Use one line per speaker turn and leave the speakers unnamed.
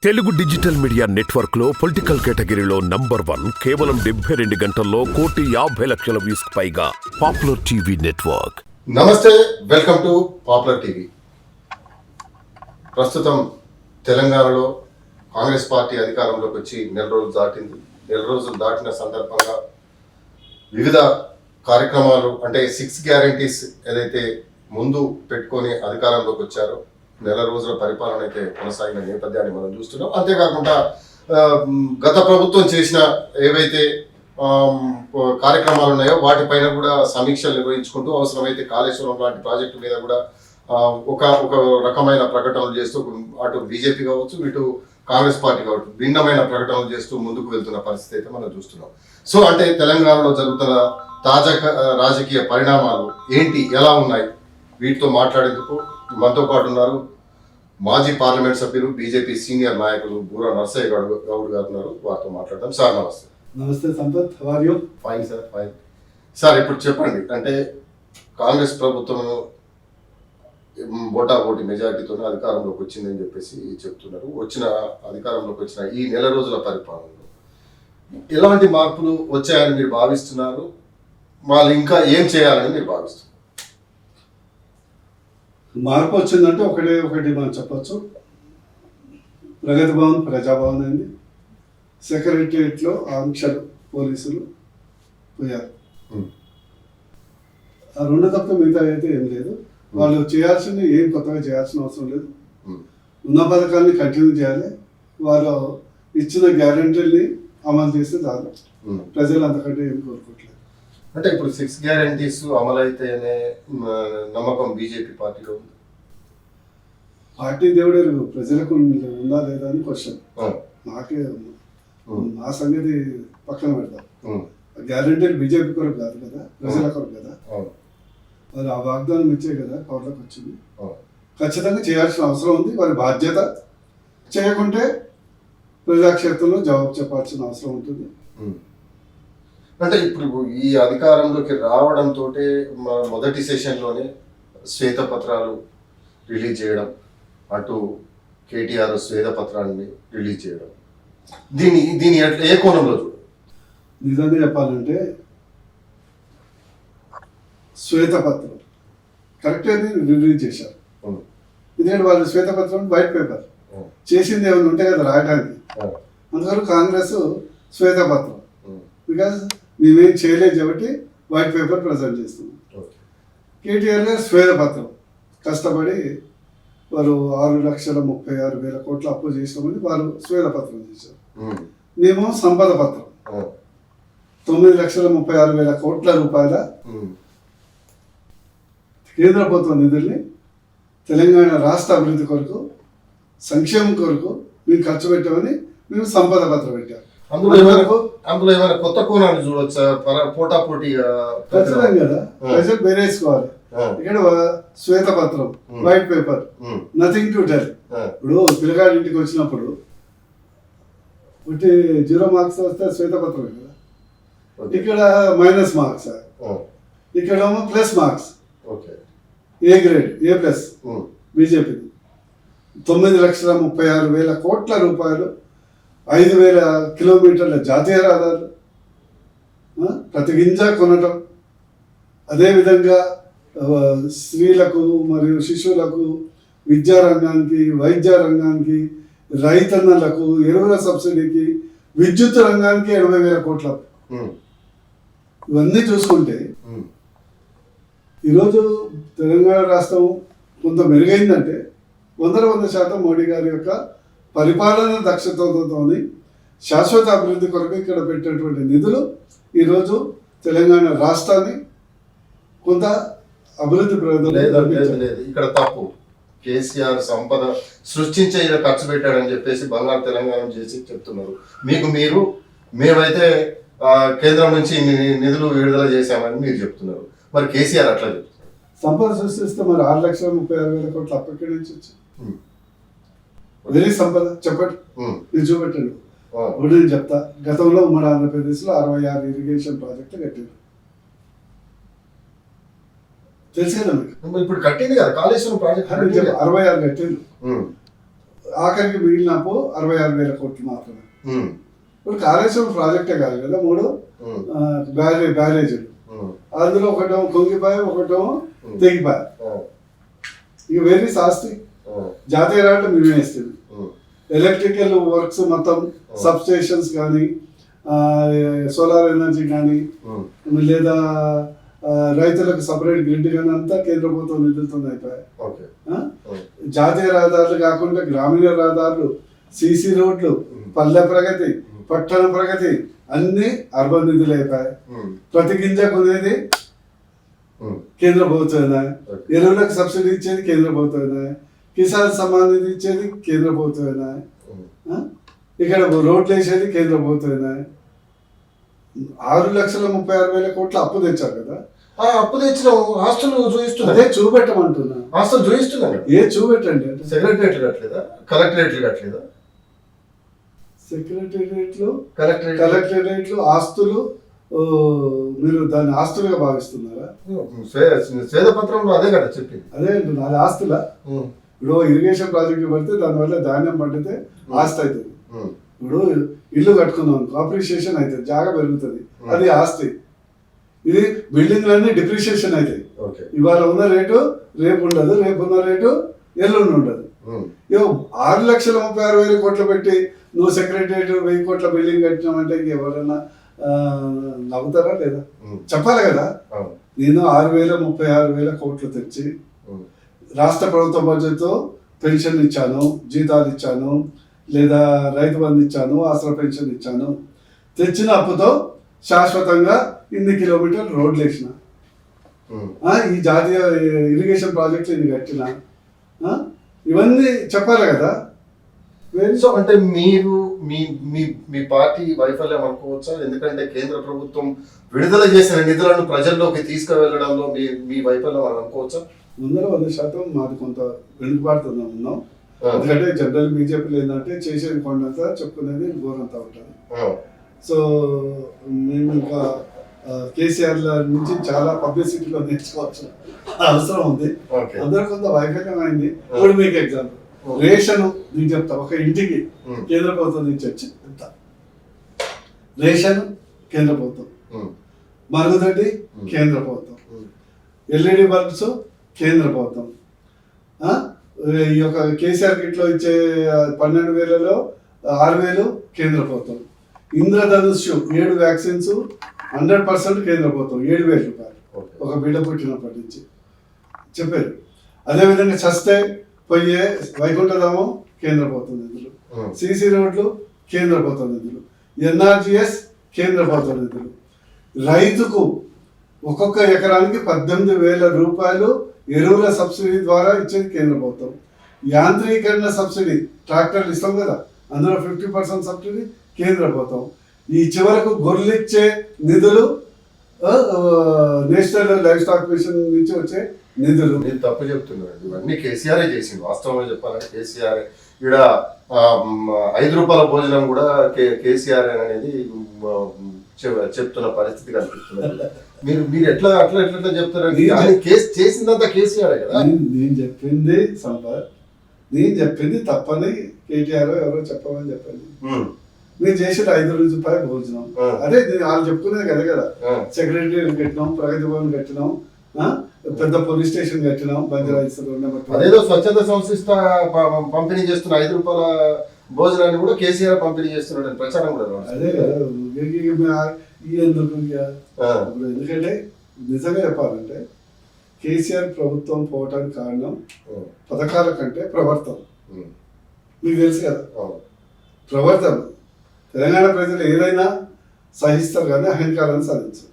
Telugu digital media network లో political కేటగిరీలో #1 కేవలం 72 గంటల్లో 1,50,00,000 వ్యూస్ పైగా పాపులర్ టీవీ నెట్వర్క్.
నమస్తే, వెల్కమ్ టు పాపులర్ టీవీ. ప్రస్తుతం తెలంగాణలో కాంగ్రెస్ పార్టీ అధికారంలోకి వచ్చి నెల రోజులు దాటిన సందర్భంగా వివిధ కార్యక్రమాలు అంటే 6 గ్యారంటీస్ ఏదైతే ముందు పెట్టుకొని అధికారంలోకి వచ్చారో నెల రోజుల పరిపాలన అయితే కొనసాగిన నేపథ్యాన్ని మనం చూస్తున్నాం. అంతేకాకుండా గత ప్రభుత్వం చేసిన ఏవైతే కార్యక్రమాలు ఉన్నాయో వాటిపైన కూడా సమీక్షలు నిర్వహించుకుంటూ అవసరమైతే కాళేశ్వరం లాంటి ప్రాజెక్టు మీద కూడా ఒక రకమైన ప్రకటనలు చేస్తూ అటు బీజేపీ కావచ్చు ఇటు కాంగ్రెస్ పార్టీ కావచ్చు భిన్నమైన ప్రకటనలు చేస్తూ ముందుకు వెళ్తున్న పరిస్థితి అయితే మనం చూస్తున్నాం. సో అంటే తెలంగాణలో జరుగుతున్న తాజా రాజకీయ పరిణామాలు ఏంటి, ఎలా ఉన్నాయి, వీటితో మాట్లాడేందుకు మనతో పాటు ఉన్నారు మాజీ పార్లమెంట్ సభ్యులు బీజేపీ సీనియర్ నాయకులు బూరా నర్సయ్య గౌడ్ గారు ఉన్నారు. వారితో మాట్లాడదాం. సార్ నమస్తే.
నమస్తే Sampath, how are you?
Fine sir, fine. Sir ఇప్పుడు చెప్పండి, అంటే కాంగ్రెస్ ప్రభుత్వం ఓటి మెజారిటీతో అధికారంలోకి వచ్చిందని చెప్పేసి చెప్తున్నారు. అధికారంలోకి వచ్చిన ఈ నెల రోజుల పరిపాలనలో ఎలాంటి మార్పులు వచ్చాయని మీరు భావిస్తున్నారు? వాళ్ళు ఇంకా ఏం చేయాలని మీరు భావిస్తున్నారు?
మార్పు వచ్చిందంటే ఒకటి మనం చెప్పచ్చు. ప్రగతి భవన్ ప్రజాభవన్ అయింది. సెక్రటరియట్లో ఆంక్షలు పోలీసులు పోయారు. ఆ రెండు తప్ప మిగతా అయితే ఏం లేదు. వాళ్ళు చేయాల్సింది ఏం కొత్తగా చేయాల్సిన అవసరం లేదు. ఉన్న పథకాన్ని కంటిన్యూ చేయాలి. వాళ్ళు ఇచ్చిన గ్యారంటీల్ని అమలు చేస్తే చాలు. ప్రజలు అంతకంటే ఏం కోరుకోవట్లేదు.
అంటే ఇప్పుడు 6 గ్యారంటీస్ అమలు అయితేనే నమ్మకం బీజేపీ పార్టీలో ఉంది.
పార్టీ దేవుడు ప్రజలకు ఉందా లేదా అని క్వశ్చన్. నాకే నా సంగతి పక్కన పెడతాం. గ్యారంటీలు బీజేపీ కొరకు కాదు కదా, ప్రజల కొరకు కదా. వాళ్ళు ఆ వాగ్దానం ఇచ్చే కదా పవర్లోకి వచ్చింది. ఖచ్చితంగా చేయాల్సిన అవసరం ఉంది. వారి బాధ్యత. చేయకుంటే ప్రజాక్షేత్రంలో జవాబు చెప్పాల్సిన అవసరం ఉంటుంది.
అంటే ఇప్పుడు ఈ అధికారంలోకి రావడంతో మొదటి సెషన్లోనే శ్వేతపత్రాలు రిలీజ్ చేయడం, అటు కేటీఆర్ శ్వేతపత్రాన్ని రిలీజ్ చేయడం, దీని ఏ కోణంలో చూడ?
నిజంగా చెప్పాలంటే శ్వేతపత్రం కరెక్ట్ అని రిలీజ్ చేశారు. ఎందుకంటే వాళ్ళు శ్వేతపత్రం వైట్ పేపర్ చేసింది ఏమైనా ఉంటే కదా రాయడానికి. అందువల్ల కాంగ్రెస్ శ్వేతపత్రం బికాజ్ మేమేం చేయలేదు కాబట్టి వైట్ పేపర్ ప్రజెంట్ చేస్తున్నాం. కేటీఆర్ గారు శ్వేతపత్రం కష్టపడి వారు 6,36,000 కోట్ల అప్పు చేసినామని వారు శ్వేతపత్రం చేశారు. మేము సంపద పత్రం 9,36,000 కోట్ల రూపాయల కేంద్ర ప్రభుత్వ నిధుల్ని తెలంగాణ రాష్ట్ర అభివృద్ధి కొరకు, సంక్షేమం కొరకు మేము ఖర్చు పెట్టామని మేము సంపద పత్రం పెట్టాము.
అందులో ఏమైనా కొత్త కోణాన్ని చూడొచ్చా? పోటాపోటీ
ఖచ్చితంగా కదా, ప్రజలు బేరేసుకోవాలి. ఇక్కడ శ్వేతపత్రం white paper, nothing to tell. ఇప్పుడు పిల్లగాడి ఇంటికి వచ్చినప్పుడు ఒకటి 0 మార్క్స్ వస్తే శ్వేతపత్రం కదా, ఇక్కడ మైనస్ మార్క్స్, ఇక్కడ plus marks, A grade A+ BJP 9,36,000 కోట్ల రూపాయలు, 5,000 కిలోమీటర్ల జాతీయ రహదారులు, ప్రతి గింజ కొనటం, అదేవిధంగా స్త్రీలకు మరియు శిశువులకు, విద్యారంగానికి, వైద్య రంగానికి, రైతన్నలకు, ఎరువుల సబ్సిడీకి, విద్యుత్ రంగానికి 80,000 కోట్ల. ఇవన్నీ చూసుకుంటే ఈరోజు తెలంగాణ రాష్ట్రం కొంత మెరుగైందంటే 100% మోడీ గారి యొక్క పరిపాలన దక్షతతో శాశ్వత అభివృద్ధి కొరకు ఇక్కడ పెట్టినటువంటి నిధులు ఈరోజు తెలంగాణ రాష్ట్రాన్ని కొంత అభివృద్ధి
లేదు. ఇక్కడ తప్పు. కేసీఆర్ సంపద సృష్టించే ఇలా ఖర్చు పెట్టాడని చెప్పేసి బంగారు తెలంగాణ చేసి చెప్తున్నారు. మేమైతే కేంద్రం నుంచి నిధులు విడుదల చేశామని మీరు చెప్తున్నారు. మరి కేసీఆర్ అట్లా చెప్తున్నారు.
సంపద సృష్టిస్తే మరి 6,36,000 కోట్ల అప్పటి నుంచి వచ్చి వెరీ సంపద చెప్పండి, మీరు చూపెట్టండి. ఒకటి నేను చెప్తా. గతంలో ఉమ్మడి ఆంధ్రప్రదేశ్లో 66 ఇరిగేషన్ ప్రాజెక్టులు కట్టారు. తెలుసు కదా మీకు.
ఇప్పుడు కట్టింది కదా కాళేశ్వరం ప్రాజెక్ట్,
66 కట్టారు. ఆఖరికి మిగిలిన అప్పు 66,000 కోట్లు మాత్రమే.
ఉమ్,
ఇప్పుడు కాళేశ్వరం ప్రాజెక్టే కాదు కదా, 3
ఉమ్,
బ్యారేజీలు, అందులో ఒకటేమో కుంగిపాయ, ఒకటేమో తెగిపాయ.
ఉమ్,
ఇక వెరీ సాస్తి. జాతీయ రాట్లు మేమే ఇస్తుంది.
ఉమ్,
ఎలక్ట్రికల్ వర్క్స్ మొత్తం సబ్ స్టేషన్స్ కానీ, సోలార్ ఎనర్జీ కానీ,
ఉమ్,
లేదా రైతులకు సపరేట్ గ్రిడ్ కానీ అంతా కేంద్ర ప్రభుత్వం నిధులతో అయిపోయాయి.
ఓకే.
జాతీయ రహదారులు కాకుండా గ్రామీణ రహదారులు, సీసీ రోడ్లు, పల్లె ప్రగతి, పట్టణ ప్రగతి అన్ని అర్బన్ నిధులు అయిపోయాయి.
ఉమ్,
ప్రతి గింజ కొనేది
ఉమ్,
కేంద్ర ప్రభుత్వమే, ఎరువులకు సబ్సిడీ ఇచ్చేది కేంద్ర ప్రభుత్వమే, కిసాన్ సమ్మాన్ నిధి ఇచ్చేది కేంద్ర ప్రభుత్వమే, ఇక్కడ రోడ్లు వేసేది కేంద్ర ప్రభుత్వమే. 6,36,000 కోట్ల అప్పు తెచ్చారు కదా.
అప్పు తెచ్చిన ఆస్తులు చూపిస్తున్నా,
అదే చూపెట్టమంటున్నా.
ఆస్తులు చూపిస్తున్నాం కదా.
ఏ చూపెట్టండి అంటే
సెక్రటరేట్లు కట్టలేదా, కలెక్టరేట్లు కట్టలేదా?
సెక్రటేరియట్లు,
కలెక్టరేట్
కలెక్టరేట్లు ఆస్తులు, మీరు దాన్ని ఆస్తులుగా భావిస్తున్నారా?
శ్వేతపత్రంలో అదే కదా చెప్పింది.
అదే అంటున్నా, అది ఆస్తులా? ఇప్పుడు ఇరిగేషన్ ప్రాజెక్టు పడితే దానివల్ల ధాన్యం పండితే ఆస్తి అవుతుంది. ఇప్పుడు ఇల్లు కట్టుకున్నాం, అప్రిషియేషన్ అవుతుంది, జాగా పెరుగుతుంది, అది ఆస్తి. ఇది బిల్డింగ్లన్నీ డిప్రిషియేషన్ అవుతాయి. ఇవాళ ఉన్న రేటు రేపు ఉండదు, రేపు ఉన్న రేటు ఎల్లుండి ఉండదు. 6,36,000 కోట్లు పెట్టి నువ్వు సెక్రటరియట్ 1,000 కోట్ల బిల్డింగ్ కట్టినామంటే ఎవరైనా నవ్వుతారా లేదా? చెప్పాలి కదా. నేను 6,36,000 కోట్లు తెచ్చి రాష్ట్ర ప్రభుత్వ బడ్జెట్తో పెన్షన్ ఇచ్చాను, జీతాలు ఇచ్చాను, లేదా రైతు బంధు ఇచ్చాను, ఆసరా పెన్షన్ ఇచ్చాను. తెచ్చిన అప్పుతో శాశ్వతంగా ఇన్ని కిలోమీటర్లు రోడ్లు వేసిన, ఈ జాతీయ ఇరిగేషన్ ప్రాజెక్టులు ఇన్ని కట్టిన, ఇవన్నీ చెప్పాలి కదా.
సో అంటే మీరు మీ మీ మీ పార్టీ వైఫల్యం అనుకోవచ్చా? ఎందుకంటే కేంద్ర ప్రభుత్వం విడుదల చేసిన నిధులను ప్రజల్లోకి తీసుకువెళ్ళడంలో మీ మీ వైఫల్యం అని అనుకోవచ్చా?
100% మాది కొంత వెనుకబాటుతోనే ఉన్నాం. ఎందుకంటే జనరల్ బీజేపీలో ఏంటంటే చేసేది కొండంతా, చెప్పుకునేది ఘోరంతా ఉంటుంది. సో మేము ఇంకా కేసీఆర్ నుంచి చాలా పబ్లిసిటీలో నేర్చుకోవచ్చు అవసరం ఉంది. అందరూ కొంత వైఫల్యం అయింది. ఇప్పుడు మీకు ఎగ్జాంపుల్ రేషన్ నేను చెప్తా. ఒక ఇంటికి కేంద్ర ప్రభుత్వం నుంచి వచ్చి ఎంత రేషన్ కేంద్ర ప్రభుత్వం, మరుగుదొడ్డి కేంద్ర ప్రభుత్వం, ఎల్ఈడి బల్బ్స్ కేంద్ర ప్రభుత్వం, ఈ యొక్క కేసీఆర్ కిట్లో ఇచ్చే 12,000లో 6,000 కేంద్ర ప్రభుత్వం, ఇంద్రధనుష్ 7 వ్యాక్సిన్స్ 100% కేంద్ర ప్రభుత్వం, 7,000 రూపాయలు ఒక బిడ్డ పుట్టినప్పటి నుంచి చెప్పారు. అదేవిధంగా చస్తే పోయే వైకుంఠధామం కేంద్ర ప్రభుత్వం నిధులు, సీసీ రోడ్లు కేంద్ర ప్రభుత్వం నిధులు, ఎన్ఆర్జీఎస్ కేంద్ర ప్రభుత్వం నిధులు, రైతుకు ఒక్కొక్క ఎకరానికి 18,000 రూపాయలు ఎరువుల సబ్సిడీ ద్వారా ఇచ్చేది కేంద్ర ప్రభుత్వం, యాంత్రీకరణ సబ్సిడీ ట్రాక్టర్లు ఇస్తాం కదా, అందులో 50% సబ్సిడీ కేంద్ర ప్రభుత్వం, ఈ చివరకు గొర్రెలు ఇచ్చే నిధులు నేషనల్ లైఫ్ స్టాక్ మిషన్ నుంచి వచ్చే నిధులు.
నేను తప్పు చెప్తున్నాను, ఇవన్నీ కేసీఆర్ చేసింది. వాస్తవంగా చెప్పాలంటే కేసీఆర్ ఇక్కడ 5 రూపాయల భోజనం కూడా కేసీఆర్ అనేది చెప్తున్న పరిస్థితి కనిపిస్తున్నది. మీరు మీరు ఎట్లా అట్లా ఎట్లా చెప్తారు? చేసిందంతా కేసీఆర్ కదా.
నేను చెప్పింది సంపత్, నేను చెప్పింది తప్పని కేటీఆర్ ఎవరో చెప్పమని చెప్పండి. మీరు చేసేది 5 రూపాయల భోజనం, అదే వాళ్ళు చెప్పుకునేది కదా కదా. సెక్రటరీ కట్టినాం, ప్రగతి భవన్ కట్టినాం, పెద్ద పోలీస్ స్టేషన్ కట్టినాం, బంజారాహిల్స్.
అదేదో స్వచ్ఛత సంస్థ పంపిణీ చేస్తున్న 5 రూపాయల భోజనాన్ని కూడా కేసీఆర్ పంపిణీ చేస్తున్నాడు ప్రచారం కూడా.
అదే కదా ఎందుకంటే నిజంగా చెప్పాలంటే కేసీఆర్ ప్రభుత్వం పోవటానికి కారణం పథకాల కంటే ప్రవర్తన. మీకు తెలుసు కదా, ప్రవర్తన. తెలంగాణ ప్రజలు ఏదైనా సహిస్తారు కానీ అహంకారాన్ని సాధించారు.